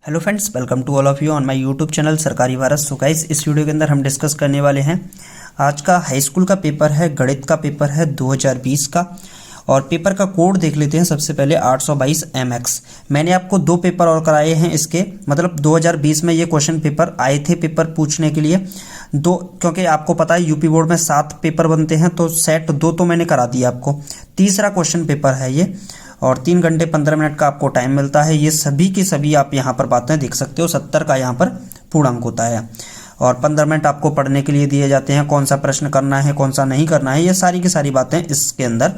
Hello friends, welcome to all of you on my YouTube channel Sarkari Bharat. So guys, इस वीडियो के अंदर हम डिस्कस करने वाले हैं आज का हाई स्कूल का पेपर है, गणित का पेपर है 2020 का। और पेपर का कोड देख लेते हैं सबसे पहले 822 MX। मैंने आपको दो पेपर और कराए हैं इसके, मतलब 2020 में ये क्वेश्चन पेपर आए थे पेपर पूछने के लिए दो, क्योंकि आपको पता है यूपी बोर्ड में 7 पेपर बनते हैं, तो सेट 2 तो मैंने करा दिया आपको। तीसरा क्वेश्चन पेपर है ये, और 3 घंटे 15 मिनट का आपको टाइम मिलता है। ये सभी की सभी आप यहाँ पर बातें देख सकते हो। 70 का यहाँ पर पूर्णांक होता है और 15 मिनट आपको पढ़ने के लिए दिए जाते हैं। कौन सा प्रश्न करना है, कौन सा नहीं करना है, ये सारी की सारी बातें इसके अंदर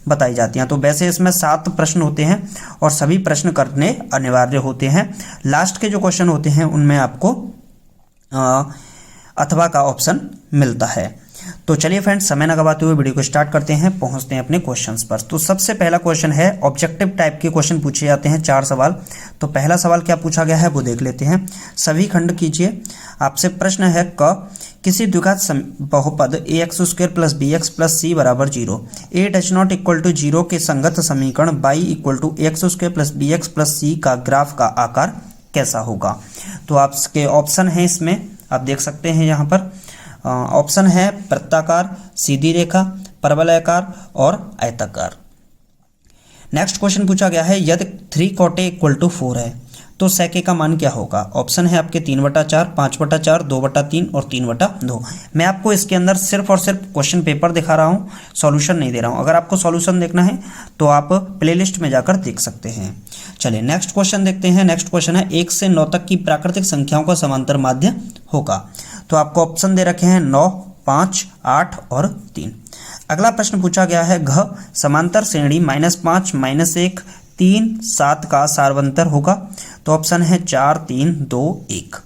बताई जाती हैं। तो वैसे इसमें 7 प्रश्न होते हैं और सभी प्रश्न करने अनिवार्य होते हैं। लास्ट के जो क्वेश्चन होते हैं उनमें आपको अथवा का ऑप्शन मिलता है। तो चलिए फ्रेंड्स, समय न गवाते हुए वीडियो को स्टार्ट करते हैं, पहुंचते हैं अपने क्वेश्चंस पर। तो सबसे पहला क्वेश्चन है, ऑब्जेक्टिव टाइप के क्वेश्चन पूछे जाते हैं 4 सवाल। तो पहला सवाल क्या पूछा गया है वो देख लेते हैं। सभी खंड कीजिए। आपसे प्रश्न है किसी द्विघात बहुपद ax² + bx + c = 0 a does not equal to 0 के संगत समीकरण y = ax² + bx + c का ग्राफ का आकार कैसा होगा। तो आपके ऑप्शन है, इसमें आप देख सकते हैं यहाँ पर ऑप्शन है वृत्ताकार, सीधी रेखा, परवलयाकार और आयताकार। नेक्स्ट क्वेश्चन पूछा गया है, यदि 3 कोटे = 4 है तो सेके का मान क्या होगा। ऑप्शन है आपके 3/4, 5/4, 2/3 और 3/2। मैं आपको इसके अंदर सिर्फ और सिर्फ क्वेश्चन पेपर दिखा रहा हूँ, सॉल्यूशन नहीं दे रहा हूँ। अगर आपको सॉल्यूशन देखना है तो आप प्लेलिस्ट में जाकर देख सकते हैं। चलिए नेक्स्ट क्वेश्चन देखते हैं। नेक्स्ट क्वेश्चन है, 1 से 9 तक की प्राकृतिक संख्याओं का समांतर माध्य होगा। तो आपको ऑप्शन दे रखे हैं 9, 5, 8 और 3। अगला प्रश्न पूछा गया है, घ समांतर श्रेणी -5, -1, 3, 7 का सार्वंतर होगा। तो ऑप्शन है 4, 3, 2, 1।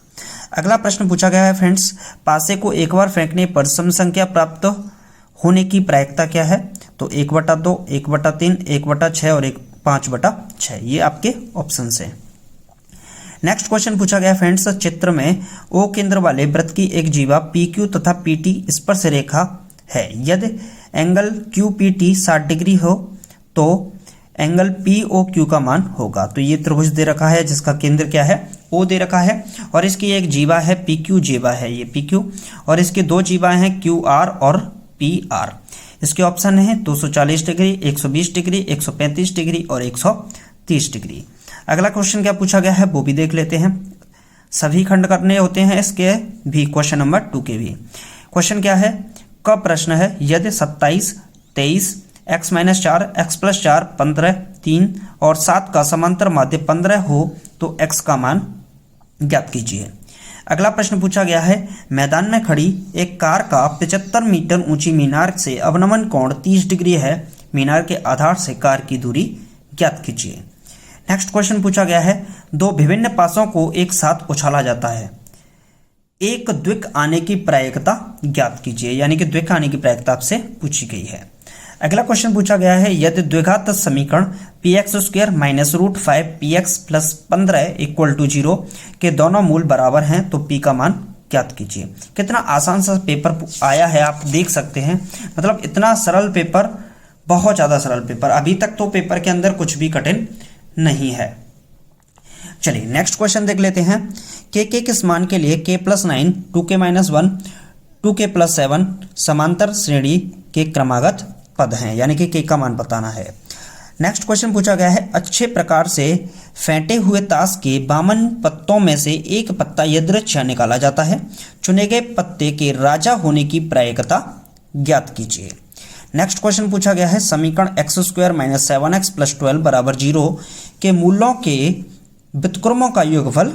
अगला प्रश्न पूछा गया है फ्रेंड्स, पासे को एक बार फेंकने पर सम संख्या प्राप्त होने की प्रायिकता क्या है। तो 1/2, 1/3, 1/6 और 5/6। ये आपके ऑप्शन है। नेक्स्ट क्वेश्चन पूछा गया फ्रेंड्स, चित्र में ओ केंद्र वाले वृत्त की एक जीवा PQ तथा PT स्पर्श रेखा है। यदि एंगल QPT 60 डिग्री हो तो एंगल POQ का मान होगा। तो ये त्रिभुज दे रखा है जिसका केंद्र क्या है, O दे रखा है, और इसकी एक जीवा है PQ जीवा है, ये PQ, और इसके 2 जीवाएं हैं QR और PR। इसके ऑप्शन है 240 डिग्री, 120 डिग्री, 135 डिग्री और 130 डिग्री। अगला क्वेश्चन क्या पूछा गया है वो भी देख लेते हैं। सभी खंड करने होते हैं इसके भी, क्वेश्चन नंबर 2 के भी। क्वेश्चन क्या है, का प्रश्न है, यदि 27, 23, x - 4, x + 4, 15, 3 और 7 का समांतर माध्य 15 हो तो x का मान ज्ञात कीजिए। अगला प्रश्न पूछा गया है, मैदान में खड़ी एक कार का 75 मीटर ऊंची मीनार से अवनमन कोण 30 डिग्री है। मीनार के आधार से कार की दूरी ज्ञात कीजिए। नेक्स्ट क्वेश्चन पूछा गया है, 2 विभिन्न पासों को एक साथ उछाला जाता है, एक द्विक आने की प्रायिकता ज्ञात कीजिए। यानी कि द्विक आने की प्रायिकता आपसे पूछी गई है। अगला क्वेश्चन पूछा गया है, यदि द्विघात समीकरण px² - √5 px + 15 = 0 के दोनों मूल बराबर हैं तो p का मान ज्ञात कीजिए। कितना आसान सा पेपर आया है, आप देख सकते हैं। मतलब इतना सरल पेपर, बहुत ज़्यादा सरल पेपर। अभी तक तो पेपर के अंदर कुछ भी कठिन नहीं है। चलिए नेक्स्ट क्वेश्चन देख लेते हैं। k किस मान के लिए k + 9, 2k - 1, 2k + 7 समांतर श्रेणी के क्रमागत पद हैं। यानी कि k का मान बताना है। नेक्स्ट क्वेश्चन पूछा गया है, अच्छे प्रकार से फेंटे हुए ताश के 52 पत्तों में से एक पत्ता यदृच्छा निकाला जाता है। चुने गए पत्ते के राजा होने की प्रायिकता ज्ञात कीजिए। नेक्स्ट क्वेश्चन पूछा गया है, समीकरण x² - 7x + 12 = 0 के मूलों के व्युत्क्रमों का योगफल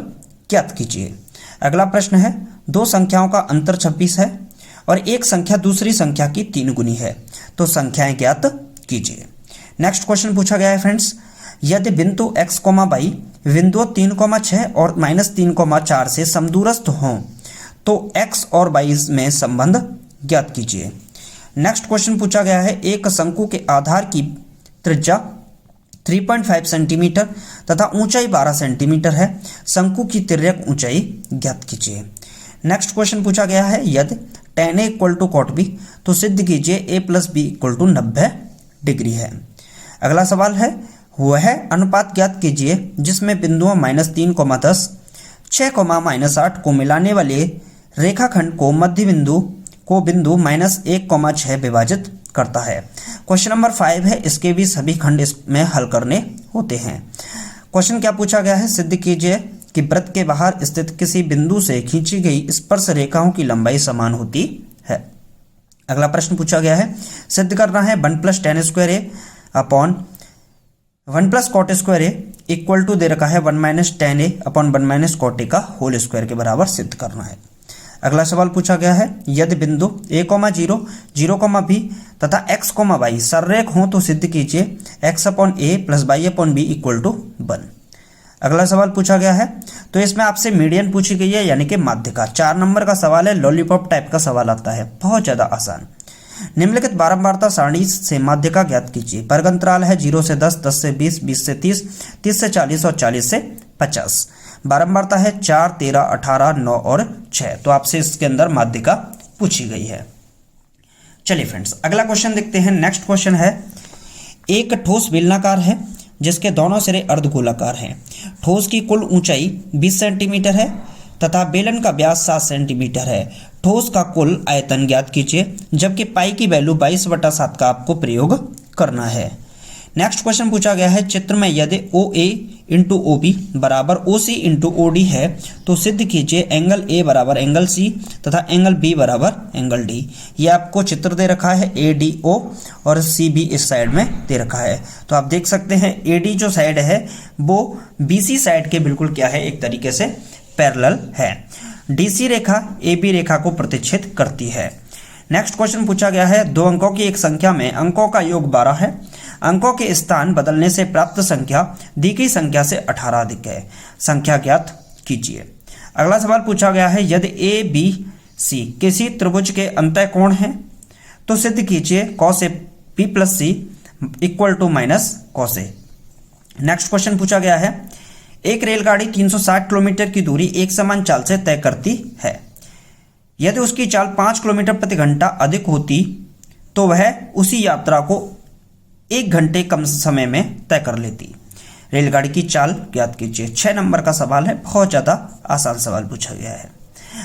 ज्ञात कीजिए। अगला प्रश्न है, 2 संख्याओं का अंतर 26 है और एक संख्या दूसरी संख्या की 3 गुनी है, तो संख्याएं ज्ञात कीजिए। नेक्स्ट क्वेश्चन पूछा गया है फ्रेंड्स, यदि बिंदु x, y बिंदु 3,6 और -3,4 से समदूरस्थ हों तो x और y में संबंध ज्ञात कीजिए। नेक्स्ट क्वेश्चन पूछा गया है, एक शंकु के आधार की त्रिज्या 3.5 सेंटीमीटर तथा ऊंचाई 12 सेंटीमीटर है। शंकु की तिर्यक ऊंचाई ज्ञात कीजिए। नेक्स्ट क्वेश्चन पूछा गया है, यदि tan A = cot B तो सिद्ध कीजिए a + b = 90 डिग्री है। अगला सवाल है, वह अनुपात ज्ञात कीजिए जिसमें बिंदुओं -3, 10 6, -8 को मिलाने वाले रेखाखंड को मध्य बिंदु -1, विभाजित करता है। क्वेश्चन नंबर 5 है, इसके भी सभी खंड इसमें हल करने होते हैं। क्वेश्चन क्या पूछा गया है, सिद्ध कीजिए कि वृत्त के बाहर स्थित किसी बिंदु से खींची गई स्पर्श रेखाओं की लंबाई समान होती है। अगला प्रश्न पूछा गया है, सिद्ध करना है 1 + tan² a upon 1 + cot² a equal to दे रखा है 1 - tan a upon 1 - cot a का होल स्क्वायर के बराबर सिद्ध करना है। अगला सवाल पूछा गया है, यदि बिंदु a, 0, 0, b तथा x, y सररेख हों तो सिद्ध कीजिए x/a + y/b इक्वल टू 1। अगला सवाल पूछा गया है, तो इसमें आपसे मीडियन पूछी गई है, यानी कि माध्यिका। 4 नंबर का सवाल है, लॉलीपॉप टाइप का सवाल आता है, बहुत ज़्यादा आसान। निम्नलिखित बारंबारता सारणी से माध्यिका ज्ञात कीजिए। वर्ग अंतराल है 0 से 10, 10 से 20, 20 से 30, 30 से 40 और 40 से 50। बारंबारता है 4, 13, 18, 9 और 6। तो आपसे इसके अंदर माध्यिका पूछी गई है। चलिए फ्रेंड्स, अगला क्वेश्चन देखते हैं। नेक्स्ट क्वेश्चन है, एक ठोस बेलनाकार है जिसके दोनों सिरे अर्धगोलाकार हैं। ठोस की कुल ऊंचाई 20 सेंटीमीटर है तथा बेलन का व्यास 7 सेंटीमीटर है। ठोस का कुल आयतन ज्ञात कीजिए, जबकि पाई की वैल्यू 22/7 का आपको प्रयोग करना है। नेक्स्ट क्वेश्चन पूछा गया है, चित्र में यदि OA × OB बराबर OC × OD है तो सिद्ध कीजिए एंगल A बराबर एंगल C तथा एंगल B बराबर एंगल D। ये आपको चित्र दे रखा है ADO और CB इस साइड में दे रखा है। तो आप देख सकते हैं AD जो साइड है वो BC साइड के बिल्कुल क्या है, एक तरीके से पैरेलल है। DC रेखा AB रेखा को प्रतिच्छेद करती है। नेक्स्ट क्वेश्चन पूछा गया है, 2 अंकों की एक संख्या में अंकों का योग 12 है। अंकों के स्थान बदलने से प्राप्त संख्या दी गई संख्या से 18 अधिक है। संख्या ज्ञात कीजिए। अगला सवाल पूछा गया है, यदि ABC किसी त्रिभुज के अंतःकोण है तो सिद्ध कीजिए cos B + C equal to -cos A। Next question पूछा गया है, एक रेलगाड़ी 360 किलोमीटर की दूरी एक समान चाल से तय करती है। यदि उसकी चाल 5 किलोमीटर प्रति घंटा अधिक होती तो वह उसी यात्रा को 1 घंटे कम समय में तय कर लेती। रेलगाड़ी की चाल ज्ञात कीजिए। 6 नंबर का सवाल है, बहुत ज़्यादा आसान सवाल पूछा गया है।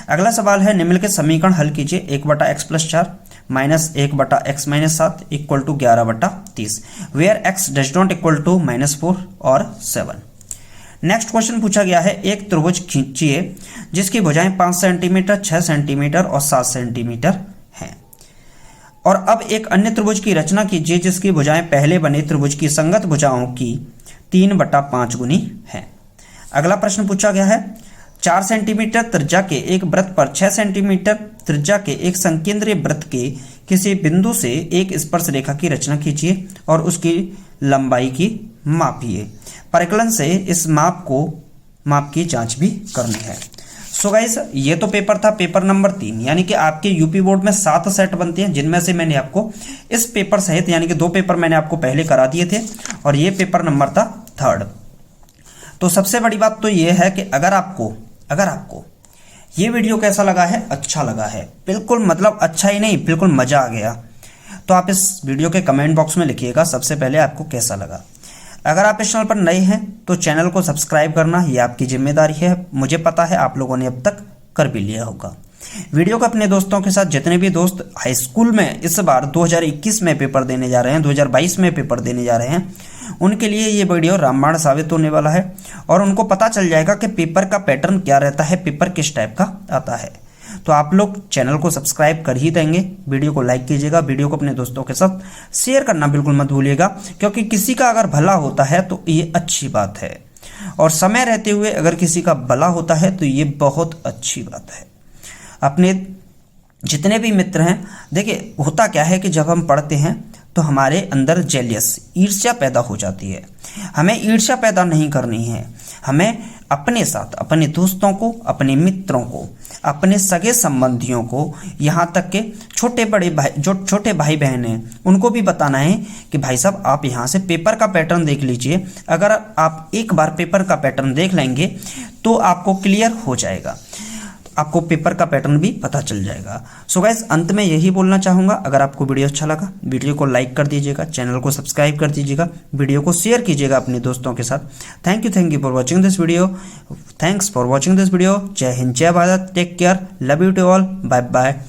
अगला सवाल है, निम्नलिखित समीकरण हल कीजिए। 1/x + 4 -1/x - 7 equal to 11/30 where x does not equal to -4 और 7। नेक्स्ट क्वेश्चन पूछा गया है, एक त्रिभुज खींचिए जिसकी भुजाएं 5 सेंटीमीटर, 6 सेंटीमीटर और 7 सेंटीमीटर हैं। और अब एक अन्य त्रिभुज की रचना कीजिए जिसकी भुजाएं पहले बने त्रिभुज की संगत भुजाओं की 3/5 गुनी है। अगला प्रश्न पूछा गया है, 4 सेंटीमीटर त्रिज्या के एक वृत्त पर 6 सेंटीमीटर त्रिज्या के एक संकेंद्रीय वृत्त के किसी बिंदु से एक स्पर्श रेखा की रचना कीजिए और उसकी लंबाई की मापिए। परिकलन से इस माप की जांच भी करनी है। सो गाइस, ये तो पेपर था, पेपर नंबर 3, यानी कि आपके यूपी बोर्ड में 7 सेट बनते हैं, जिनमें से मैंने आपको इस पेपर सहित यानी कि 2 पेपर मैंने आपको पहले करा दिए थे और ये पेपर नंबर था 3rd। तो सबसे बड़ी बात तो ये है कि अगर आपको ये वीडियो कैसा लगा है, अच्छा लगा है, बिल्कुल मतलब अच्छा ही नहीं, बिल्कुल मजा आ गया, तो आप इस वीडियो के कमेंट बॉक्स में लिखिएगा सबसे पहले आपको कैसा लगा। अगर आप इस चैनल पर नए हैं तो चैनल को सब्सक्राइब करना ये आपकी जिम्मेदारी है। मुझे पता है आप लोगों ने अब तक कर भी लिया होगा। वीडियो को अपने दोस्तों के साथ, जितने भी दोस्त हाई स्कूल में इस बार 2021 में पेपर देने जा रहे हैं, 2022 में पेपर देने जा रहे हैं, उनके लिए ये वीडियो रामबाण साबित होने वाला है और उनको पता चल जाएगा कि पेपर का पैटर्न क्या रहता है, पेपर किस टाइप का आता है। तो आप लोग चैनल को सब्सक्राइब कर ही देंगे, वीडियो को लाइक कीजिएगा, वीडियो को अपने दोस्तों के साथ शेयर करना बिल्कुल मत भूलिएगा, क्योंकि किसी का अगर भला होता है तो ये अच्छी बात है और समय रहते हुए अगर किसी का भला होता है तो ये बहुत अच्छी बात है। अपने जितने भी मित्र हैं, देखिए होता क्या है कि जब हम पढ़ते हैं तो हमारे अंदर जेलियस ईर्ष्या पैदा हो जाती है। हमें ईर्ष्या पैदा नहीं करनी है, हमें अपने साथ अपने दोस्तों को, अपने मित्रों को, अपने सगे संबंधियों को, यहाँ तक के छोटे बड़े भाई, जो छोटे भाई बहन हैं, उनको भी बताना है कि भाई साहब आप यहाँ से पेपर का पैटर्न देख लीजिए। अगर आप एक बार पेपर का पैटर्न देख लेंगे तो आपको क्लियर हो जाएगा। आपको पेपर का पैटर्न भी पता चल जाएगा। सो गाइस, अंत में यही बोलना चाहूँगा, अगर आपको वीडियो अच्छा लगा वीडियो को लाइक कर दीजिएगा, चैनल को सब्सक्राइब कर दीजिएगा, वीडियो को शेयर कीजिएगा अपने दोस्तों के साथ। Thank you for watching this video. Thanks for watching this video. जय हिंद, जय Bharat, take care, love you to all, bye bye.